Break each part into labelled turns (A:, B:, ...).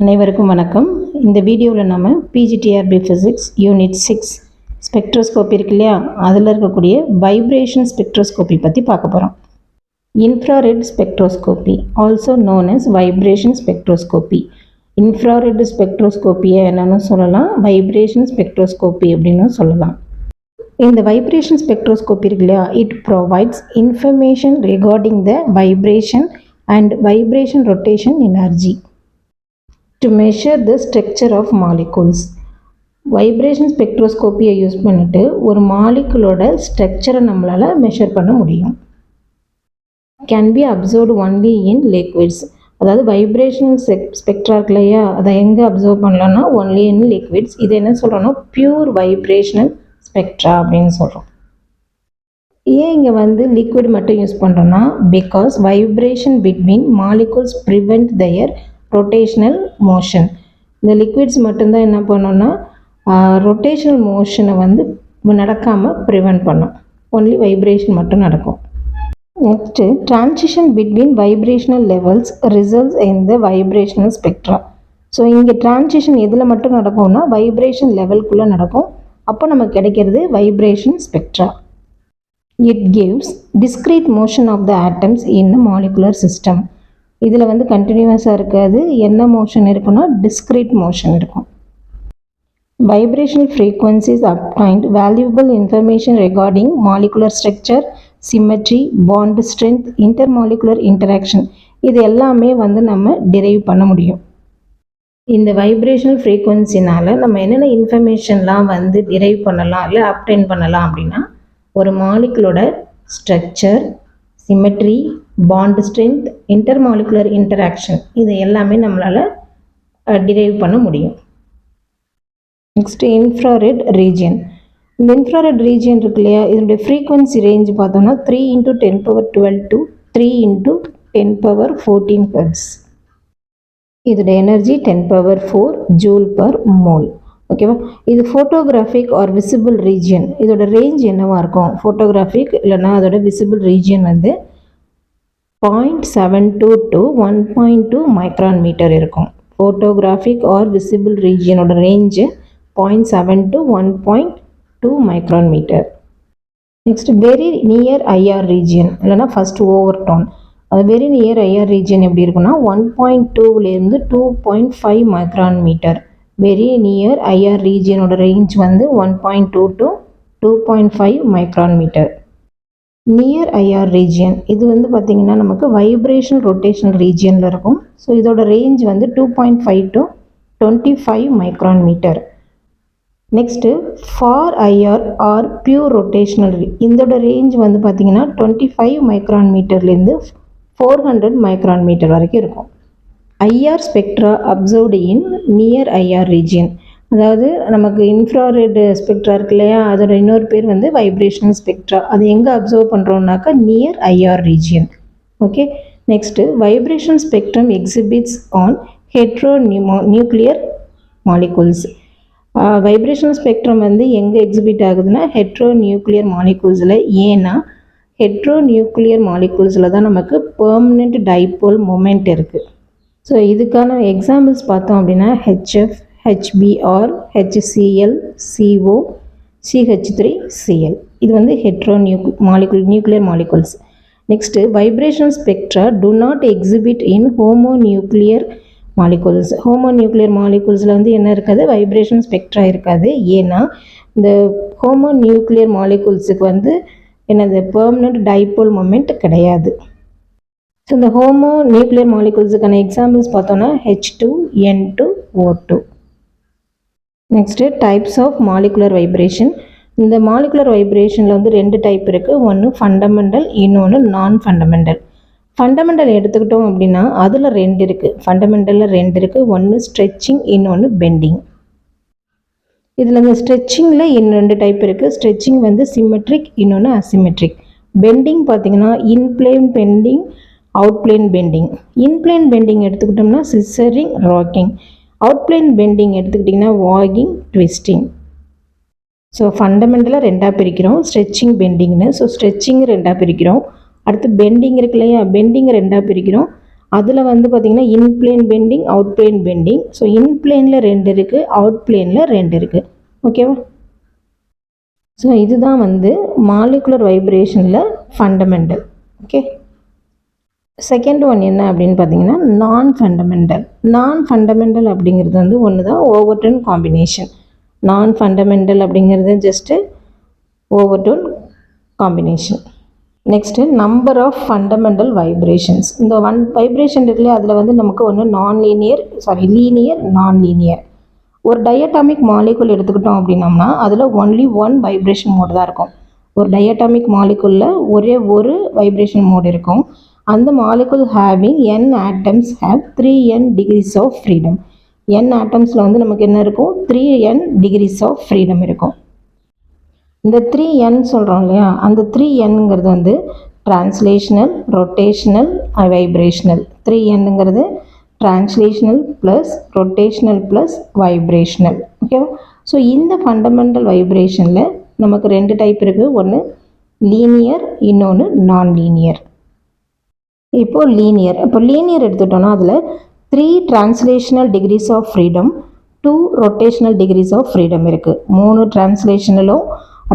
A: அனைவருக்கும் வணக்கம். இந்த வீடியோவில் நம்ம பிஜிடிஆர்பி ஃபிசிக்ஸ் யூனிட் 6 ஸ்பெக்ட்ரோஸ்கோப்பி இருக்கு இல்லையா, அதில் இருக்கக்கூடிய வைப்ரேஷன் ஸ்பெக்ட்ரோஸ்கோப்பி பற்றி பார்க்க போகிறோம். Infrared spectroscopy also known as vibration spectroscopy. Infrared ஸ்பெக்ட்ரோஸ்கோப்பியை என்னன்னு சொல்லலாம், வைப்ரேஷன் ஸ்பெக்ட்ரோஸ்கோப்பி அப்படின்னு சொல்லலாம். இந்த வைப்ரேஷன் ஸ்பெக்ட்ரோஸ்கோப்பி இருக்கு இல்லையா, it provides information regarding the vibration and vibration rotation energy to measure the structure of molecules. வைப்ரேஷன் ஸ்பெக்ட்ரோஸ்கோப்பியை யூஸ் பண்ணிட்டு ஒரு மாலிகுலோட ஸ்ட்ரக்சரை நம்மளால் மெஷர் பண்ண முடியும். Can be observed only in liquids. அதாவது வைப்ரேஷனல் ஸ்பெக்ட்ரா இருக்கு இல்லையா, அதை எங்கே அப்சர்வ் பண்ணலாம்னா ஒன்லி இன் லிக்விட்ஸ். இது என்ன சொல்கிறோன்னா பியூர் வைப்ரேஷனல் ஸ்பெக்ட்ரா அப்படின்னு சொல்கிறோம். ஏன் இங்கே லிக்விட் மட்டும் யூஸ் பண்ணுறோன்னா, because vibration between molecules prevent their rotational motion. இந்த லிக்விட்ஸ் மட்டும்தான் என்ன பண்ணோன்னா ரொட்டேஷனல் மோஷனை நடக்காமல் ப்ரிவெண்ட் பண்ணும். ஒன்லி வைப்ரேஷன் மட்டும் நடக்கும். Next transition between vibrational levels results in the vibrational spectra. So இங்கே டிரான்சிஷன் எதில் மட்டும் நடக்கும்னா வைப்ரேஷன் லெவல்குள்ளே நடக்கும். அப்போ நமக்கு கிடைக்கிறது vibration spectra. It gives discrete motion of the atoms in the molecular system. இதில் கண்டினியூஸாக இருக்காது, என்ன மோஷன் இருக்குன்னா டிஸ்க்ரீட் மோஷன் இருக்கும். Vibrational frequencies obtained valuable information regarding molecular structure, symmetry, bond strength, intermolecular interaction. இது எல்லாமே நம்ம டிரைவ் பண்ண முடியும். இந்த வைப்ரேஷனல் ஃப்ரீக்வன்சினால் நம்ம என்னென்ன இன்ஃபர்மேஷன்லாம் டிரைவ் பண்ணலாம் இல்லை அப்டைன் பண்ணலாம் அப்படின்னா, ஒரு மாலிகுலோட structure, symmetry, bond strength, intermolecular interaction, இது எல்லாமே நம்மளால் டிரைவ் பண்ண முடியும். Next infrared region. இந்த இன்ஃப்ராரெட் ரீஜியன் இருக்கு இல்லையா, இதனுடைய ஃப்ரீக்வன்சி ரேஞ்ச் பார்த்தோம்னா 3 × 10⁻12 to 3 × 10⁻14 ஹெர்ட்ஸ். இதோட எனர்ஜி 10⁻4 ஜூல் பர் மோல். ஓகேவா, இது ஃபோட்டோகிராஃபிக் ஆர் விசிபிள் ரீஜியன். இதோட ரேஞ்ச் என்னவாக இருக்கும், ஃபோட்டோகிராஃபிக் இல்லைனா அதோட visible region 0.72 to 1.2 micron metre இருக்கும். ஃபோட்டோகிராஃபிக் ஆர் விசிபிள் ரீஜியனோட range 0.7 to 1.2 micron metre. Next very near IR region இல்லைனா ஃபர்ஸ்ட் ஓவர் டோன். அது வெரி நியர் ஐஆர் ரீஜியன் எப்படி இருக்குன்னா 1.2லேருந்து 2.5 micron metre. Very near IR ரீஜியனோட range 1.2 to 2.5 micron metre. Near IR region இது பார்த்திங்கன்னா நமக்கு வைப்ரேஷன் ரொட்டேஷனல் ரீஜியனில் இருக்கும். ஸோ இதோட range 2.5 to 25 micron metre. Next far IR are pure rotational, இதோட ரேஞ்ச் பார்த்திங்கன்னா 25 மைக்ரான் மீட்டர்லேருந்து 400 மைக்ரான் மீட்டர் வரைக்கும் இருக்கும். IR spectra observed in near IR region. அதாவது நமக்கு இன்ஃப்ராரெட் ஸ்பெக்ட்ரா இருக்கு இல்லையா, அதோட இன்னொரு பேர் வைப்ரேஷனல் ஸ்பெக்ட்ரா. அது எங்கே அப்சர்வ் பண்ணுறோம்னாக்கா near IR region. Okay, next vibration spectrum exhibits on hetero nuclear molecules. Vibrational spectrum எங்கே எக்ஸிபிட் ஆகுதுன்னா ஹெட்ரோ நியூக்ளியர் மாலிகுல்ஸில். ஏன்னா ஹெட்ரோ நியூக்ளியர் மாலிகுல்ஸில் தான் நமக்கு பெர்மனெண்ட் டைபோல் மொமெண்ட் இருக்குது. ஸோ இதுக்கான எக்ஸாம்பிள்ஸ் பார்த்தோம் அப்படின்னா HF, HBr, HCl, CO, CH3Cl. இது hetero nuclear molecules. Next vibrational spectra do not exhibit in homonuclear molecules. Homonuclear மாலிகுல்ஸில் என்ன இருக்காது, வைப்ரேஷன் ஸ்பெக்ட்ரா இருக்காது. ஏன்னா இந்த ஹோமோநியூக்ளியர் மாலிகுல்ஸுக்கு என்னது பெர்மனெண்ட் டைபோல் மொமெண்ட் கிடையாது. ஸோ இந்த ஹோமோ நியூக்ளியர் மாலிகுல்ஸுக்கான எக்ஸாம்பிள்ஸ் பார்த்தோன்னா H2N2O2. Next types of molecular vibration. இந்த மாலிகுலர் வைப்ரேஷனில் 2 டைப் இருக்குது. ஒன்று ஃபண்டமெண்டல், இன்னொன்று நான் ஃபண்டமெண்டல். ஃபண்டமெண்டல் எடுத்துக்கிட்டோம் அப்படின்னா அதில் 2 இருக்குது. ஃபண்டமெண்டலில் 2 இருக்குது. ஒன்று ஸ்ட்ரெச்சிங், இன்னொன்று பெண்டிங். இதில் இந்த ஸ்ட்ரெச்சிங்கில் இன்னும் 2 டைப் இருக்குது. ஸ்ட்ரெச்சிங் சிமெட்ரிக், இன்னொன்று அசிமெட்ரிக். பெண்டிங் பார்த்திங்கன்னா இன்பிளேன் பெண்டிங், அவுட்பிளேன் பெண்டிங். இன்பிளேன் பெண்டிங் எடுத்துக்கிட்டோம்னா சிசரிங், ராக்கிங். அவுட்பிளேன் பெண்டிங் எடுத்துக்கிட்டிங்கன்னா வாகிங், ட்விஸ்டிங். ஸோ ஃபண்டமெண்டலாக 2ஆக பிரிக்கிறோம், ஸ்ட்ரெச்சிங், பெண்டிங்னு. ஸோ ஸ்ட்ரெச்சிங் 2ஆக பிரிக்கிறோம். அடுத்து பெண்டிங் இருக்கு இல்லையா, பெண்டிங் 2ஆக பிரிக்கிறோம். அதில் வந்து பார்த்திங்கன்னா in plane bending, out plane bending. So இன்பிளேனில் 2 இருக்குது, அவுட் பிளேனில் 2 இருக்குது. ஓகேவா? ஸோ இதுதான் வந்து மாலிகுலர் வைப்ரேஷனில் ஃபண்டமெண்டல். ஓகே, செகண்ட் ஒன் என்ன அப்படின்னு பார்த்தீங்கன்னா நான் ஃபண்டமெண்டல். நான் ஃபண்டமெண்டல் அப்படிங்கிறது வந்து ஒன்று தான், ஓவர்டோன் காம்பினேஷன். நான் ஃபண்டமெண்டல் அப்படிங்கிறது just overtone combination. Next number of fundamental vibrations. இந்த வைப்ரேஷன் இருக்குல்லையே, அதில் வந்து நமக்கு ஒன்று லீனியர் நான் லீனியர். ஒரு டயட்டாமிக் மாலிகுல் எடுத்துக்கிட்டோம் அப்படின்னோம்னா அதில் ஒன்லி ஒன் வைப்ரேஷன் மோடு தான் இருக்கும். ஒரு டயட்டாமிக் மாலிகுலில் ஒரே ஒரு வைப்ரேஷன் மோடு இருக்கும். அந்த molecule having n atoms have 3n degrees of freedom. n ஆட்டம்ஸில் வந்து நமக்கு என்ன இருக்கும், 3n டிகிரிஸ் ஆஃப் ஃப்ரீடம் இருக்கும். இந்த 3n சொல்கிறோம் இல்லையா, அந்த 3nங்கிறது வந்து டிரான்ஸ்லேஷனல், ரொட்டேஷனல், வைப்ரேஷனல். 3nங்கிறது translational plus rotational plus vibrational. ஓகேவா? ஸோ இந்த ஃபண்டமெண்டல் வைப்ரேஷனில் நமக்கு 2 டைப் இருக்குது. ஒன்று லீனியர், இன்னொன்று நான் லீனியர். இப்போது லீனியர் எடுத்துட்டோன்னா அதில் 3 translational degrees of freedom, 2 rotational degrees of freedom இருக்குது. 3 டிரான்ஸ்லேஷனலும்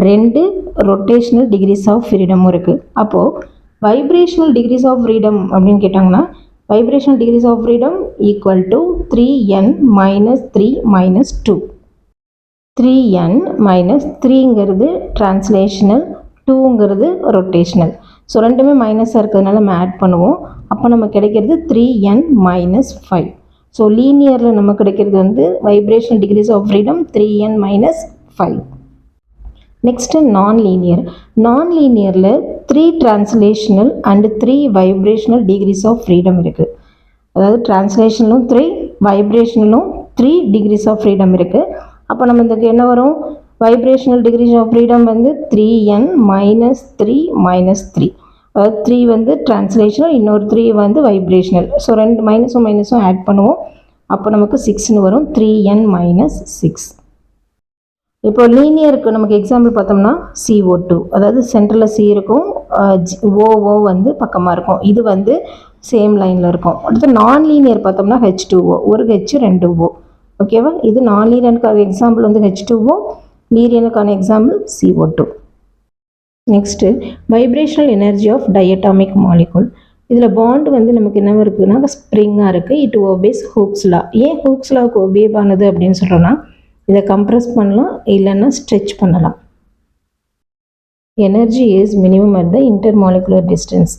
A: 2 ரொட்டேஷனல் டிகிரிஸ் ஆஃப் ஃப்ரீடமும் இருக்குது. அப்போது வைப்ரேஷனல் டிகிரிஸ் ஆஃப் ஃப்ரீடம் அப்படின்னு கேட்டாங்கன்னா vibrational degrees of freedom equal to 3n minus 3 minus 2. 3n minus 3ங்கிறது டிரான்ஸ்லேஷனல், 2ங்கிறது ரொட்டேஷனல். ஸோ ரெண்டுமே மைனஸாக இருக்கிறதுனால நம்ம ஆட் பண்ணுவோம். அப்போ நம்ம கிடைக்கிறது 3n minus 5. ஸோ லீனியரில் நம்ம கிடைக்கிறது வந்து vibrational degrees of freedom 3n minus 5. Next நான் லீனியரில் 3 translational and 3 vibrational degrees of freedom இருக்குது. அதாவது டிரான்ஸ்லேஷனலும் 3, வைப்ரேஷனலும் 3 டிகிரிஸ் ஆஃப் ஃப்ரீடம் இருக்குது. அப்போ நம்ம இதுக்கு என்ன வரும், வைப்ரேஷனல் டிகிரிஸ் ஆஃப் ஃப்ரீடம் வந்து 3n minus 3 minus 3. அதாவது 3 வந்து டிரான்ஸ்லேஷனல், இன்னொரு 3 வந்து வைப்ரேஷனல். ஸோ 2 மைனஸும் ஆட் பண்ணுவோம். அப்போ நமக்கு 6ன்னு வரும், 3n minus 6. இப்போ லீனியருக்கு நமக்கு எக்ஸாம்பிள் பார்த்தோம்னா CO2, அதாவது சென்டரில் C இருக்கும், ஓ வந்து பக்கமாக இருக்கும். இது வந்து சேம் லைனில் இருக்கும். அடுத்து நான் லீனியர் பார்த்தோம்னா H2O, ஒரு H 2 O. ஓகேவா? இது நான் லீனியருக்கான எக்ஸாம்பிள் வந்து H2O, லீனியருக்கான example CO2. Next vibrational energy of diatomic molecule. இதில் பாண்டு வந்து நமக்கு என்ன இருக்குதுன்னா ஸ்ப்ரிங்காக இருக்குது. It obeys Hooke's law. ஏன் ஹூக்ஸ் லாவுக்கு ஒபே பண்ணுது அப்படின்னு சொல்கிறோன்னா இதை கம்ப்ரெஸ் பண்ணலாம், இல்லைன்னா ஸ்ட்ரெச் பண்ணலாம். Energy is minimum at the intermolecular distance.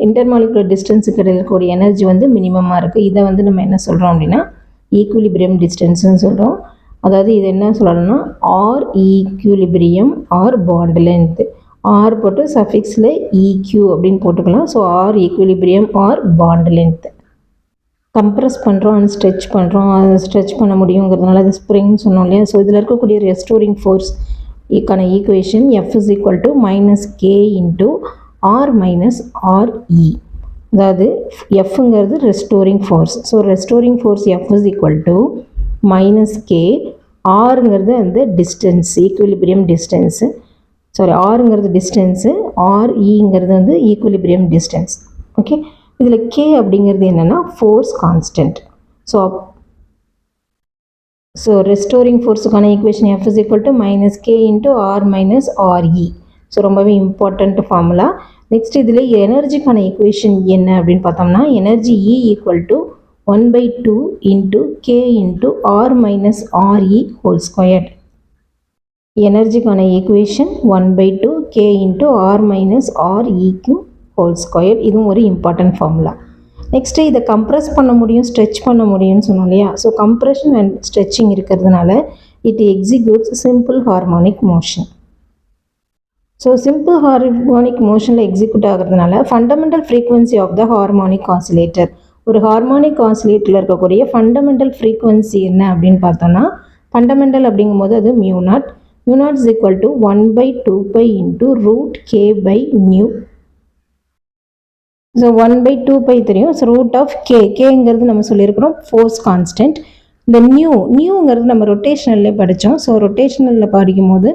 A: Intermolecular டிஸ்டன்ஸுக்கு இருக்கக்கூடிய எனர்ஜி வந்து மினிமமாக இருக்குது. இதை வந்து நம்ம என்ன சொல்கிறோம் அப்படின்னா ஈக்குலிபிரியம் டிஸ்டன்ஸ்னு சொல்கிறோம். அதாவது இது என்ன சொல்லணும்னா r equilibrium r bond length. R போட்டு சஃபிக்ஸில் ஈக்யூ அப்படின்னு போட்டுக்கலாம். So r equilibrium r bond length. Compress பண்ணுறோம் அண்ட் ஸ்ட்ரெச் பண்ணுறோம். அதை ஸ்ட்ரெச் பண்ண முடியுங்கிறதுனால அது ஸ்ப்ரிங்னு சொன்னோம் இல்லையா. ஸோ இதில் இருக்கக்கூடிய ரெஸ்டோரிங் ஃபோர்ஸ் க்கான equation F is equal to -K into R minus RE. அதாவது Fங்கிறது restoring force. So restoring force F is equal to -K. Rங்கிறது அந்த டிஸ்டன்ஸ், ஈக்குலிபிரியம் டிஸ்டன்ஸு. Rங்கிறது டிஸ்டன்ஸு, REங்கிறது வந்து ஈக்குலிபிரியம் டிஸ்டன்ஸ். ஓகே, இதில் K அப்படிங்கிறது என்னென்னா ஃபோர்ஸ் கான்ஸ்டன்ட். ஸோ ரெஸ்டோரிங் ஃபோர்ஸுக்கான equation F is equal to -K into R minus RE. So ரொம்பவே இம்பார்ட்டண்ட் ஃபார்முலா. நெக்ஸ்ட் இதில் எனர்ஜிக்கான ஈக்குவேஷன் என்ன அப்படின்னு பார்த்தோம்னா energy E equal to 1/2 into K into R minus RE whole squared. எனர்ஜிக்கான equation 1/2 K into R minus REQ whole squared. இதுவும் ஒரு important formula. Next இதை கம்ப்ரெஸ் பண்ண முடியும், ஸ்ட்ரெச் பண்ண முடியும்னு சொன்னோம் இல்லையா. ஸோ கம்ப்ரெஷன் அண்ட் ஸ்ட்ரெச்சிங் இருக்கிறதுனால it executes simple harmonic motion. So simple harmonic மோஷனில் எக்ஸிக்யூட் ஆகிறதுனால fundamental frequency of the harmonic oscillator. ஒரு ஹார்மோனிக் ஆசிலேட்டரில் இருக்கக்கூடிய ஃபண்டமெண்டல் ஃப்ரீக்வன்சி என்ன அப்படின்னு பார்த்தோன்னா ஃபண்டமெண்டல் அப்படிங்கும்போது அது μ0. μ0 is equal to 1/2π into root K by nu. So 1/2π தெரியும். ஸோ ரூட் ஆஃப் கேங்கிறது நம்ம சொல்லியிருக்கிறோம் ஃபோர்ஸ் கான்ஸ்டன்ட். இந்த நியூங்கிறது நம்ம ரொட்டேஷனல்லே படித்தோம். ஸோ ரொட்டேஷனலில் படிக்கும் போது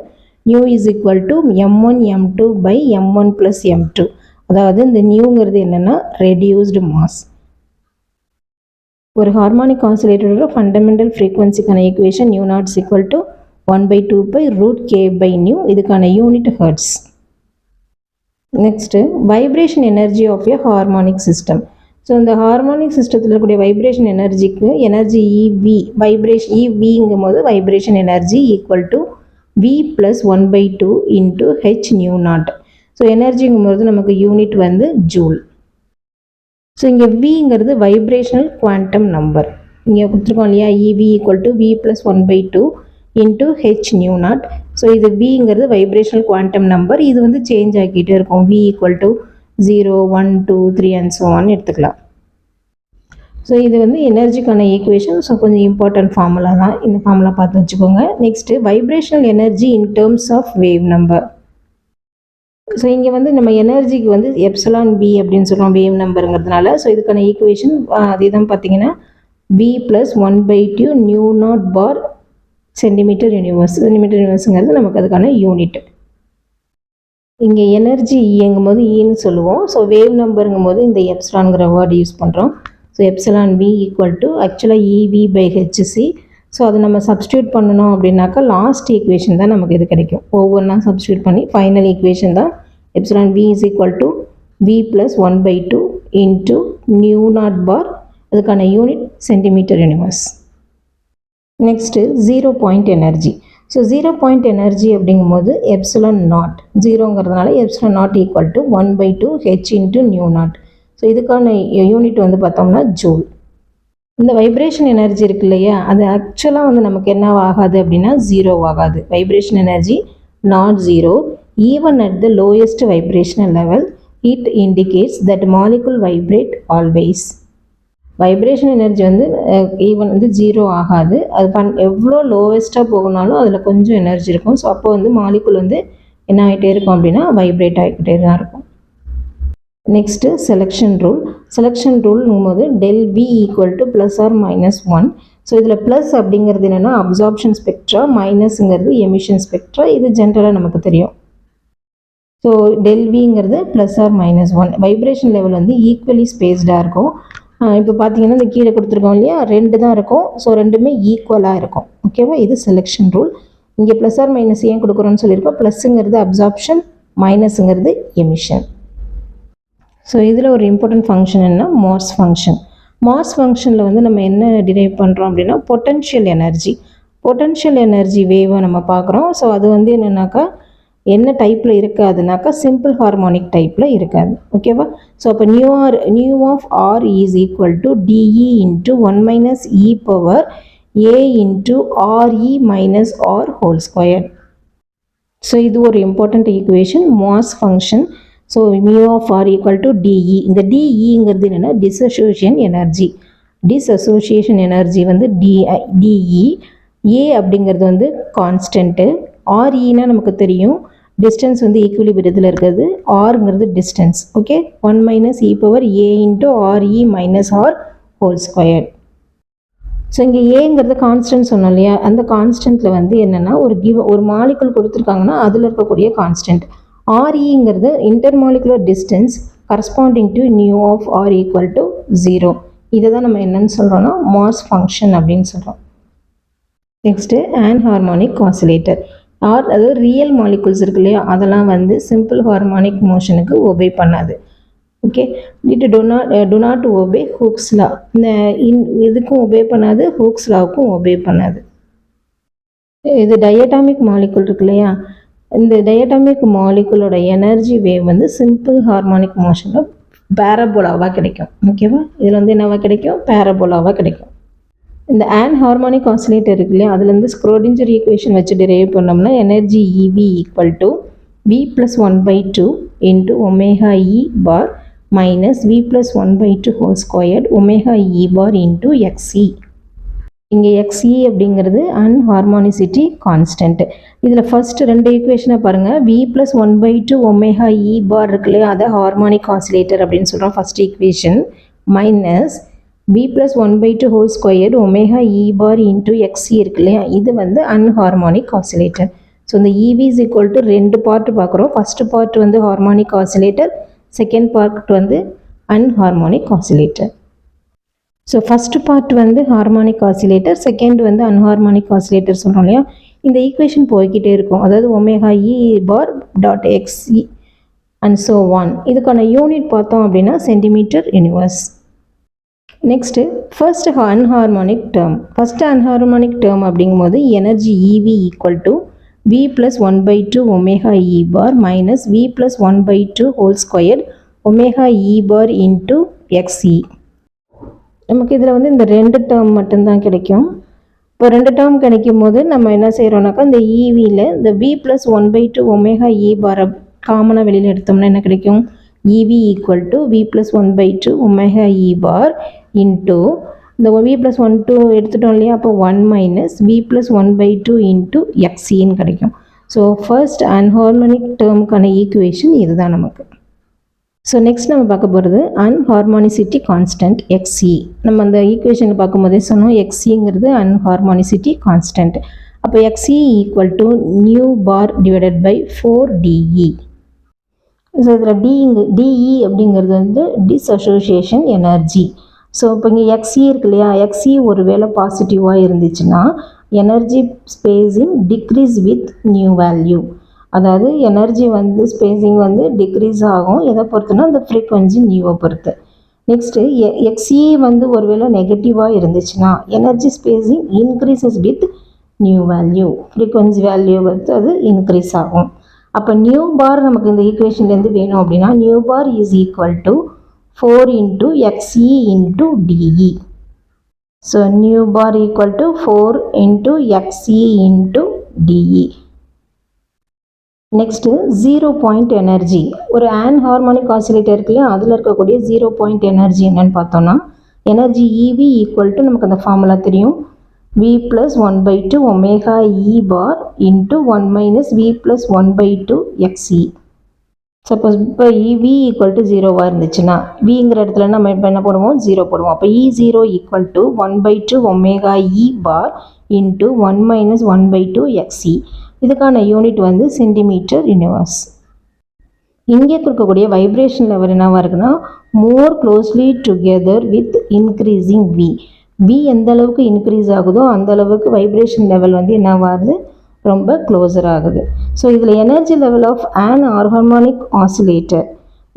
A: new is equal to m1 m2 by m1 plus m2. அதாவது இந்த நியூங்கிறது என்னென்னா ரெடியூஸ்டு மாஸ். ஒரு ஹார்மோனிக் ஆசிலேட்டரோட ஃபண்டமெண்டல் ஃப்ரீக்வன்சிக்கான equation nu naught is equal to 1/2 by root K by nu. இதுக்கான unit hertz. Next vibration energy of a harmonic system. So இந்த harmonic சிஸ்டத்தில் இருக்கக்கூடிய வைப்ரேஷன் எனர்ஜிக்கு எனர்ஜி இவி வைப்ரேஷன் இவிங்கும் போது vibration energy equal to v plus 1/2 into H nu naught. So எனர்ஜிங்கும் போது நமக்கு யூனிட் வந்து ஜூல். ஸோ இங்கே விங்கிறது வைப்ரேஷனல் குவாண்டம் நம்பர். இங்கே கொடுத்துருக்கோம் இல்லையா, EV equal to v plus 1/2 into H nu naught. So இது விங்கிறது வைப்ரேஷனல் குவாண்டம் நம்பர். இது வந்து சேஞ்ச் ஆகிக்கிட்டே இருக்கும். V equal to 0, 1, 2, 3 and so on எடுத்துக்கலாம். ஸோ இது வந்து எனர்ஜிக்கான ஈக்குவேஷன். ஸோ கொஞ்சம் இம்பார்ட்டன்ட் ஃபார்முலா தான், இந்த ஃபார்முலா பார்த்து வச்சுக்கோங்க. Next vibrational energy in terms of wave number. So இங்கே வந்து நம்ம எனர்ஜிக்கு வந்து எப்சிலான் பி அப்படின்னு சொல்கிறோம் வேவ் நம்பருங்கிறதுனால. ஸோ இதுக்கான ஈக்குவேஷன் அதே தான் பார்த்தீங்கன்னா v plus 1/2 nu naught bar centimetre inverse. Centimetre யூனிவர்ஸுங்கிறது நமக்கு அதுக்கான யூனிட். இங்கே எனர்ஜி இயங்கும் போது ஈன்னு சொல்லுவோம். ஸோ வேவ் நம்பருங்கும் போது இந்த எப்சிலான்கிற வேர்டு யூஸ் பண்ணுறோம். So epsilon v equal to ஆக்சுவலாக இவி பை ஹெச்சி. ஸோ அதை நம்ம சப்ஸ்டியூட் பண்ணணும் அப்படின்னாக்கா லாஸ்ட் ஈக்குவேஷன் தான் நமக்கு இது கிடைக்கும். ஒவ்வொன்றா சப்ஸ்டியூட் பண்ணி ஃபைனல் ஈக்குவேஷன் தான் epsilon v is equal to v plus 1/2 into nu naught bar. அதுக்கான unit centimetre inverse. Next 0 point energy. So 0 point energy அப்படிங்கும்போது எப்சிலான் நாட் 0ங்கிறதுனால epsilon naught equal to 1/2 H into nu naught. So இதுக்கான unit வந்து பார்த்தோம்னா joule. இந்த vibration energy இருக்கு இல்லையா, அது ஆக்சுவலாக வந்து நமக்கு என்ன ஆகாது அப்படின்னா 0 ஆகாது. Vibration energy not 0. Even at the lowest vibrational level it indicates that molecule vibrate always. Vibration energy வந்து ஈவன் வந்து 0 ஆகாது. அது எவ்வளோ லோவஸ்ட்டாக போகணுனாலும் அதில் கொஞ்சம் எனர்ஜி இருக்கும். ஸோ அப்போ வந்து மாலிகுல் வந்து என்ன ஆகிட்டே இருக்கும் அப்படின்னா வைப்ரேட் ஆகிக்கிட்டே தான் இருக்கும். Next selection rule. செலெக்ஷன் ரூல்ங்கும் போது del v equal to plus R minus 1. So இதில் ப்ளஸ் அப்படிங்கிறது என்னென்னா அப்சார்ப்ஷன் ஸ்பெக்ட்ரா, மைனஸுங்கிறது எமிஷன் ஸ்பெக்ட்ரா. இது ஜென்ரலாக நமக்கு தெரியும். ஸோ டெல் விங்கிறது plus R minus 1. Vibration level வந்து ஈக்குவலி ஸ்பேஸ்டாக இருக்கும். இப்போ பார்த்தீங்கன்னா இந்த கீழே கொடுத்துருக்கோம் இல்லையா, 2 தான் இருக்கும். ஸோ ரெண்டுமே ஈக்குவலாக இருக்கும். ஓகேவா, இது செலெக்ஷன் ரூல். இங்கே ப்ளஸ் ஆர் மைனஸ் ஏன் கொடுக்குறோன்னு சொல்லியிருக்கோம். ப்ளஸ்ஸுங்கிறது அப்சார்ப்ஷன், மைனஸுங்கிறது எமிஷன். ஸோ இதில் ஒரு இம்பார்ட்டன்ட் ஃபங்க்ஷன் என்ன, மாஸ் ஃபங்க்ஷன். மாஸ் ஃபங்க்ஷனில் வந்து நம்ம என்ன டிரைவ் பண்ணுறோம் அப்படின்னா பொட்டன்ஷியல் எனர்ஜி. பொட்டன்ஷியல் எனர்ஜி வேவை நம்ம பார்க்குறோம். ஸோ அது வந்து என்னென்னாக்கா என்ன டைப்பில் இருக்காதுனாக்கா சிம்பிள் ஹார்மோனிக் டைப்பில் இருக்காது. ஓகேவா. ஸோ அப்போ nu of r is equal to DE into 1 minus e power a into RE minus R whole square. So இது ஒரு important equation, mass function. So mu of R equal to DE. இந்த டிஇங்கிறது என்னென்னா dissociation energy. Dissociation energy வந்து DE. A அப்படிங்கிறது வந்து constant. ஆர்இனா நமக்கு தெரியும் டிஸ்டன்ஸ் வந்து ஈக்குவலிபிரியத்தில் இருக்கிறது. ஆர்ங்கிறது distance. Okay, 1 minus e power a into RE minus R whole square. So இங்கே ஏங்கிறது கான்ஸ்டன்ட் சொன்னோம் இல்லையா, அந்த கான்ஸ்டன்ட்டில் வந்து என்னென்னா ஒரு மாலிகுல் கொடுத்துருக்காங்கன்னா அதில் இருக்கக்கூடிய கான்ஸ்டன்ட். ஆர்இங்கிறது intermolecular distance corresponding to nu of R equal to 0. இதை தான் நம்ம என்னன்னு சொல்கிறோன்னா மாஸ் ஃபங்க்ஷன் அப்படின்னு சொல்கிறோம். Next anharmonic oscillator. அதாவது ரியல் மாலிகுல்ஸ் இருக்கு இல்லையா, அதெல்லாம் வந்து சிம்பிள் ஹார்மோனிக் மோஷனுக்கு ஒபே பண்ணாது. Okay, it do not obey Hooke's law. இந்த இதுக்கும் ஒபே பண்ணாது, ஹூக்ஸ் லாவுக்கும் ஒபே பண்ணாது. இது டயட்டாமிக் மாலிகுல் இருக்கு இல்லையா, இந்த டயட்டாமிக் மாலிகுலோட எனர்ஜி வேவ் வந்து சிம்பிள் ஹார்மோனிக் மோஷனில் பேரபோலாவாக கிடைக்கும். ஓகேவா, இதில் வந்து என்னவா கிடைக்கும், பேரபோலாவாக கிடைக்கும். இந்த ஆன்ஹார்மோனிக் ஆசிலேட்டர் இருக்கு இல்லையா, அதுலேருந்து ஸ்க்ரோடிஞ்சர் ஈக்குவேஷன் வச்சு டிரைவ் பண்ணோம்னா energy EV equal to v plus 1/2 into omega e bar minus v plus 1/2 whole squared omega e bar into xe. இங்கே எக்ஸ்இ அப்படிங்கிறது அன்ஹார்மோனிசிட்டி கான்ஸ்டன்ட். இதில் ஃபஸ்ட்டு 2 ஈக்குவேஷனை பாருங்கள். வி ப்ளஸ் 1/2 ஒமேகா இ பார் இருக்கு இல்லையா, அதை ஹார்மோனிக் ஆசிலேட்டர் அப்படின்னு சொல்கிறோம் first equation. Minus b plus 1/2 whole squared omega e bar into xc இருக்கு இல்லையா, இது வந்து unharmonic oscillator. ஸோ இந்த EV is equal to 2 part பார்க்குறோம். ஃபஸ்ட்டு பார்ட் வந்து ஹார்மோனிக் ஆசிலேட்டர், செகண்ட் பார்ட் வந்து anharmonic oscillator. So first part வந்து harmonic oscillator, second வந்து அன்ஹார்மோனிக் ஆசிலேட்டர் சொல்கிறோம் இல்லையா. இந்த ஈக்குவேஷன் போய்கிட்டே இருக்கும். அதாவது omega e bar dot xe and so on. இதுக்கான யூனிட் பார்த்தோம் அப்படின்னா centimetre inverse. Next first anharmonic term. First anharmonic term அப்படிங்கும்போது energy EV equal to v plus 1 by 2 omega e bar minus v plus 1 by 2 whole squared omega e bar into xe. நமக்கு இதில் வந்து இந்த ரெண்டு term மட்டும்தான் கிடைக்கும். இப்போ ரெண்டு டேர்ம் கிடைக்கும் போது நம்ம என்ன செய்கிறோம்னாக்கா இந்த ஈவியில் இந்த v plus 1 by 2 omega e bar காமனாக வெளியில் எடுத்தோம்னா என்ன கிடைக்கும்? ev equal to v plus 1 by 2 omega e bar into இந்த v plus 1 2 எடுத்துட்டோம் இல்லையா, அப்போ 1 minus v plus 1 by 2 into xன்னு கிடைக்கும். ஸோ ஃபர்ஸ்ட் அன்ஹார்மோனிக் டேர்முக்கான ஈக்குவேஷன் இதுதான் நமக்கு. ஸோ நெக்ஸ்ட் நம்ம பார்க்க போகிறது அன்ஹார்மோனிசிட்டி கான்ஸ்டன்ட் எக்ஸி. நம்ம அந்த ஈக்குவேஷனை பார்க்கும்போதே சொன்னோம் எக்ஸிங்கிறது அன்ஹார்மோனிசிட்டி கான்ஸ்டன்ட். அப்போ XE equal to nu bar divided by 4DE. So இதில் டிஇ அப்படிங்கிறது வந்து டிஸ்அசோசியேஷன் எனர்ஜி. ஸோ இப்போ இங்கே எக்ஸி இருக்கு இல்லையா, எக்ஸி ஒரு வேளை பாசிட்டிவாக இருந்துச்சுன்னா energy spacing decrease with nu value. அதாவது எனர்ஜி வந்து ஸ்பேஸிங் வந்து டிக்ரீஸ் ஆகும். எதை பொறுத்துனா அந்த ஃப்ரீக்வன்சி நியூவை பொறுத்து. நெக்ஸ்ட்டு எக்ஸி வந்து ஒரு வேளை நெகட்டிவாக இருந்துச்சுன்னா energy spacing increases with nu value. Frequency value பொறுத்து அது இன்க்ரீஸ் ஆகும். அப்போ நியூ பார் நமக்கு இந்த ஈக்குவேஷன்லேருந்து வேணும் அப்படின்னா nu bar is equal to 4 into xe into DE. So nu bar equal to 4 into xe into DE. Next 0 point energy. ஒரு anharmonic oscillator இருக்கு இல்லையா, அதில் இருக்கக்கூடிய 0 point energy என்னன்னு பார்த்தோம்னா எனர்ஜி EV equal to நமக்கு அந்த ஃபார்முலா தெரியும், v plus 1 by 2 omega e bar into 1 minus v plus 1 by 2 xe. Suppose இப்போ v ஈக்குவல் டு 0வாக இருந்துச்சுன்னா விங்கிற இடத்துல நம்ம இப்போ என்ன போடுவோம், 0 போடுவோம். அப்போ E0 equal to 1 by 2 omega e bar into 1 minus 1 by 2 xe. இதுக்கான யூனிட் வந்து சென்டிமீட்டர் யூனிவர்ஸ். இங்கே இருக்கக்கூடிய வைப்ரேஷன் லெவல் என்னவாக இருக்குன்னா more closely together with increasing v எந்த அளவுக்கு இன்க்ரீஸ் ஆகுதோ அந்த அளவுக்கு வைப்ரேஷன் லெவல் வந்து என்னவாகுது, ரொம்ப க்ளோஸர் ஆகுது. ஸோ இதில் energy level of anharmonic oscillator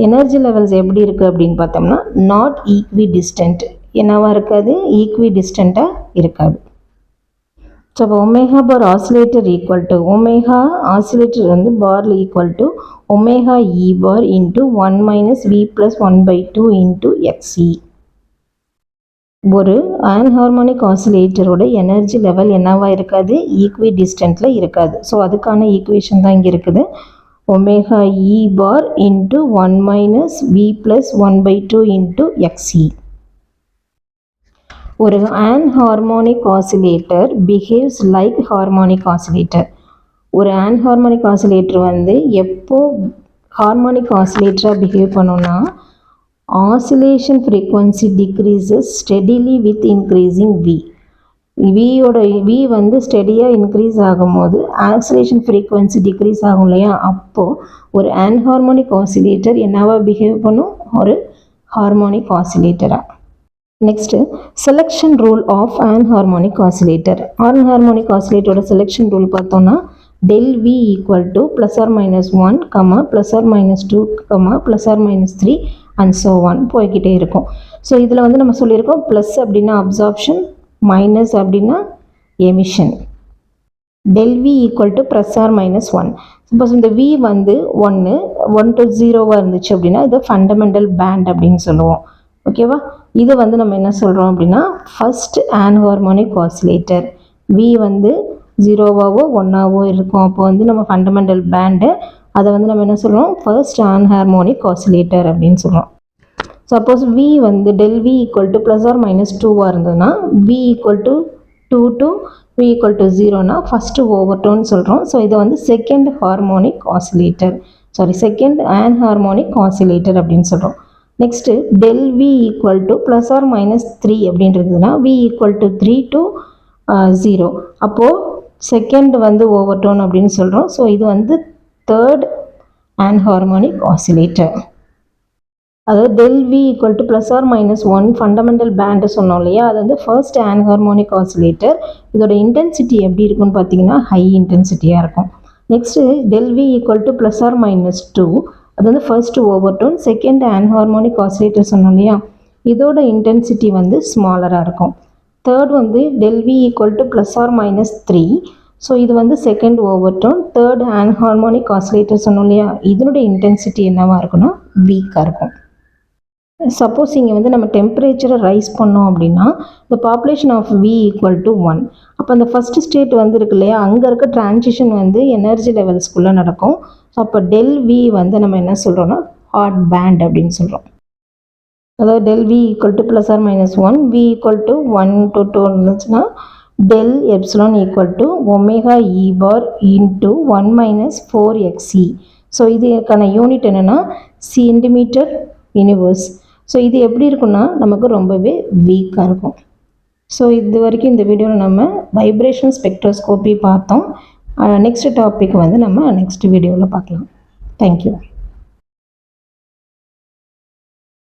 A: energy levels எப்படி இருக்குது அப்படின்னு பார்த்தோம்னா நாட் ஈக்வி டிஸ்டன்ட். என்னவா இருக்காது, ஈக்வி டிஸ்டண்ட்டாக இருக்காது. ஸோ அப்போ omega bar oscillator equal to omega oscillator வந்து பாரில் equal to omega e bar into 1 minus v plus 1 by 2 into XE. ஒரு அன்ஹார்மோனிக் ஆசிலேட்டரோட எனர்ஜி லெவல் என்னவா இருக்காது, ஈக்வி டிஸ்டன்ட்டில் இருக்காது. ஸோ அதுக்கான ஈக்குவேஷன் தான் இங்கே இருக்குது, omega e bar into 1 minus v plus 1 by 2 into XE. ஒரு anharmonic oscillator behaves like harmonic oscillator. ஒரு அன்ஹார்மோனிக் ஆசிலேட்டர் வந்து எப்போ ஹார்மோனிக் ஆசிலேட்டராக பிஹேவ் பண்ணோன்னா oscillation frequency decreases steadily with increasing V. வியோட V வந்து ஸ்டெடியாக இன்க்ரீஸ் ஆகும்போது ஆக்சிலேஷன் ஃப்ரீக்வன்சி டிக்ரீஸ் ஆகும் இல்லையா, அப்போது ஒரு அன்ஹார்மோனிக் ஆசிலேட்டர் என்னவா பிஹேவ் பண்ணும், ஒரு ஹார்மோனிக் ஆசிலேட்டராக. Next selection rule of anharmonic oscillator. Anharmonic ஆசிலேட்டரோட செலெக்ஷன் ரூல் பார்த்தோன்னா del V equal to plus or minus 1, plus or minus 2, plus or minus 3 and so on போய்கிட்டே இருக்கும். ஸோ இதில் வந்து நம்ம சொல்லியிருக்கோம் ப்ளஸ் அப்படின்னா அப்சார்ப்ஷன், மைனஸ் அப்படின்னா emission. del V equal to plus or minus 1. Suppose இந்த V வந்து 1 to 0வாக இருந்துச்சு அப்படின்னா இது ஃபண்டமெண்டல் பேண்ட் அப்படின்னு சொல்லுவோம். ஓகேவா, இது வந்து நம்ம என்ன சொல்கிறோம் அப்படின்னா ஃபர்ஸ்ட் அன்ஹார்மோனிக் ஆசிலேட்டர். V வந்து 0வாவோ 1ஆவோ இருக்கும், அப்போ வந்து நம்ம ஃபண்டமெண்டல் பேண்டு, அதை வந்து நம்ம என்ன சொல்கிறோம், ஃபர்ஸ்ட் அன்ஹார்மோனிக் ஆசிலேட்டர் அப்படின்னு சொல்கிறோம். சப்போஸ் V வந்து del V equal to plus R minus 2வாக இருந்ததுன்னா V equal to 2 to V equal to 0னா ஃபஸ்ட்டு ஓவர்டோன்னு சொல்கிறோம். ஸோ இதை வந்து second harmonic oscillator, second anharmonic oscillator அப்படின்னு சொல்கிறோம். Next del V equal to plus R minus 3 அப்படின்றதுனா V ஈக்குவல் டு 3 to 0, அப்போது செகண்ட் வந்து ஓவர்டோன் அப்படின்னு சொல்கிறோம். ஸோ இது வந்து தேர்ட் அன்ஹார்மோனிக் ஆசிலேட்டர். அதாவது del V equal to plus R minus 1 fundamental band சொன்னோம் இல்லையா, அது வந்து ஃபர்ஸ்ட் ஆன்ஹார்மோனிக் ஆசிலேட்டர். இதோட இன்டென்சிட்டி எப்படி இருக்குன்னு பார்த்தீங்கன்னா ஹை இன்டென்சிட்டியாக இருக்கும். Next del V equal to plus R minus 2, அது வந்து first overtone second anharmonic oscillator சொன்னோம் இல்லையா, இதோட இன்டென்சிட்டி வந்து ஸ்மாலராக இருக்கும். தேர்ட் வந்து del V equal to plus R minus 3, so இது வந்து second overtone third anharmonic oscillator சொன்னோம் இல்லையா, இதனுடைய இன்டென்சிட்டி என்னவாக இருக்குன்னா வீக்காக இருக்கும். சப்போஸ் இங்கே வந்து நம்ம டெம்பரேச்சரை ரைஸ் பண்ணோம் அப்படின்னா the population of V equal to 1, அப்போ அந்த ஃபஸ்ட்டு ஸ்டேட் வந்து இருக்கு இல்லையா, அங்கே இருக்க டிரான்சிஷன் வந்து எனர்ஜி லெவல்ஸ்குள்ளே நடக்கும். ஸோ அப்போ del V வந்து நம்ம என்ன சொல்கிறோன்னா ஹாட் பேண்ட் அப்படின்னு சொல்கிறோம். அதாவது del V equal to plus R minus 1, V equal to 1 to 2 இருந்துச்சுன்னா del epsilon equal to omega e bar into 1 minus 4xe. So இதுக்கான யூனிட் என்னென்னா சென்டிமீட்டர் யூனிவர்ஸ். ஸோ இது எப்படி இருக்குன்னா நமக்கு ரொம்பவே வீக்காக இருக்கும். ஸோ இது வரைக்கும் இந்த வீடியோவில் நம்ம வைப்ரேஷன் ஸ்பெக்ட்ரோஸ்கோப்பி பார்த்தோம். நெக்ஸ்ட் டாபிக் வந்து நம்ம நெக்ஸ்ட் வீடியோவில் பார்க்கலாம். தேங்க்யூ.